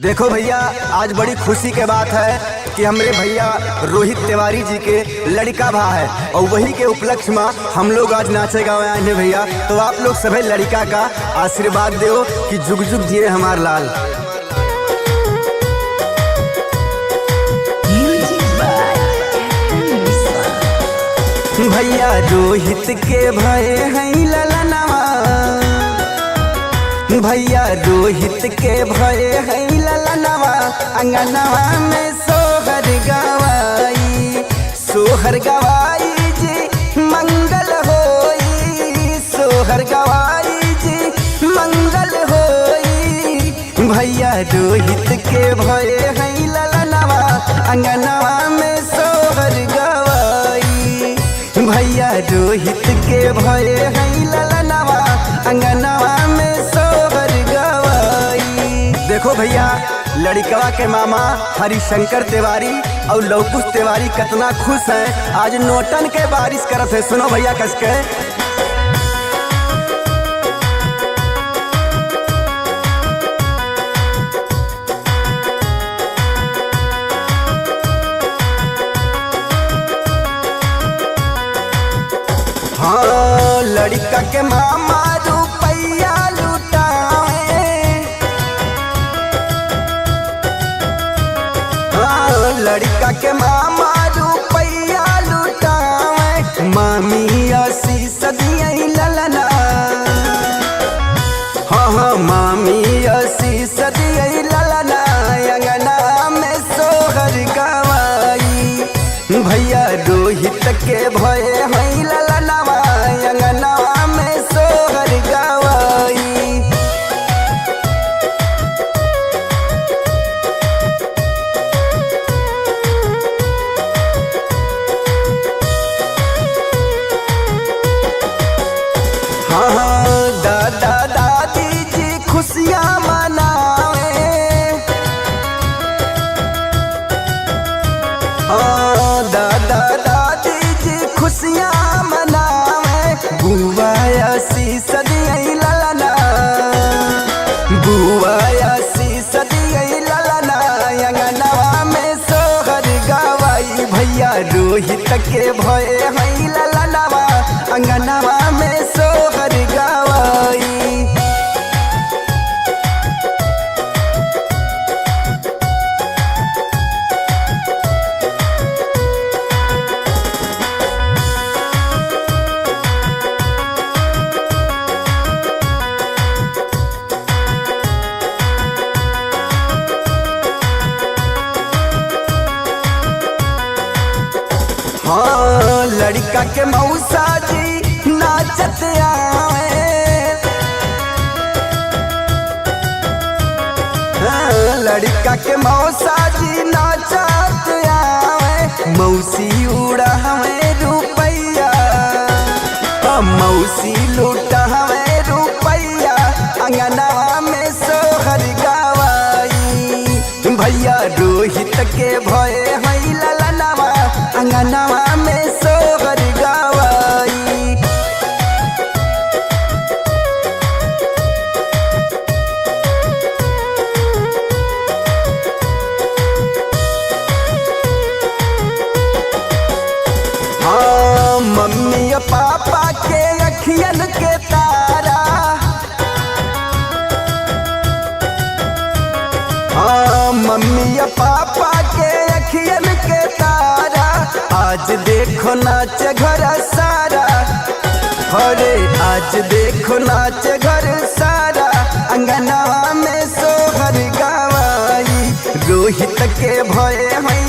देखो भैया, आज बड़ी खुशी के बात है कि हमरे भैया रोहित तिवारी जी के लड़का भा है और वही के उपलक्ष्य में हम लोग आज नाचे गावे आए हैं भैया। तो आप लोग सभी लड़का का आशीर्वाद दो कि जुग जुग जिए हमार लाल। भैया रोहित के भये हैं ललनवा, भैया रोहित के भये हैं ललनवा, अंगनवा में सोहर गवाई, सोहर गवाई जी मंगल होई, सोहर गवाई जी मंगल होई। भैया रोहित के भये हैं ललनवा, अंगनवा में सोहर गवाई, भैया रोहित के भये हैं ललनवा, अंगनवा में सोहर गवाई। देखो भैया, लड़कवा के मामा हरिशंकर तिवारी और लवकुश तिवारी कितना खुश हैं, आज नोटन के बारिश करत है। सुनो भैया कस के। हाँ, लड़का के मामा रुपैया लुटाए, हाँ लड़का के मामा रुपैया लुटाए, मामी आशीष दिए ललना, हाँ हाँ मामी आशीष दिए ललना, अंगना में सोहर गवाई। भैया रोहित के भये हैं ललनवा, अंगनवा में सोहर गवाई। हाँ हाँ दादा दादी जी खुशियाँ मनावे, हाँ दादा दादी जी खुशियाँ मनावे, बुआ आशीष दिए ललना, बुआ आशीष दिए ललना, अंगनवा में सोहर गवाई। भैया रोहित के भये हैं ललनवा, अंगनवा में सोहर गवाई। हाँ, लड़का के मौसा जी नाचत आवे, हाँ, लड़का के मौसा जी नाचत आवे, मौसी उड़ा हमें रुपैया, हाँ, मौसी लूटा हमें रुपैया, अंगनवा में सोहर गवाई। भैया रोहित के भये हैं ललनवा, अंगनवा में सोहर गवाई। हाँ, मम्मी पापा के अखियन के तारा, हाँ मम्मी पापा के अखियन के तारा, आज देखो नाच घर सारा, अरे आज देखो नाच घर सारा, अंगनवा में सोहर गवाई। रोहित के भये हैं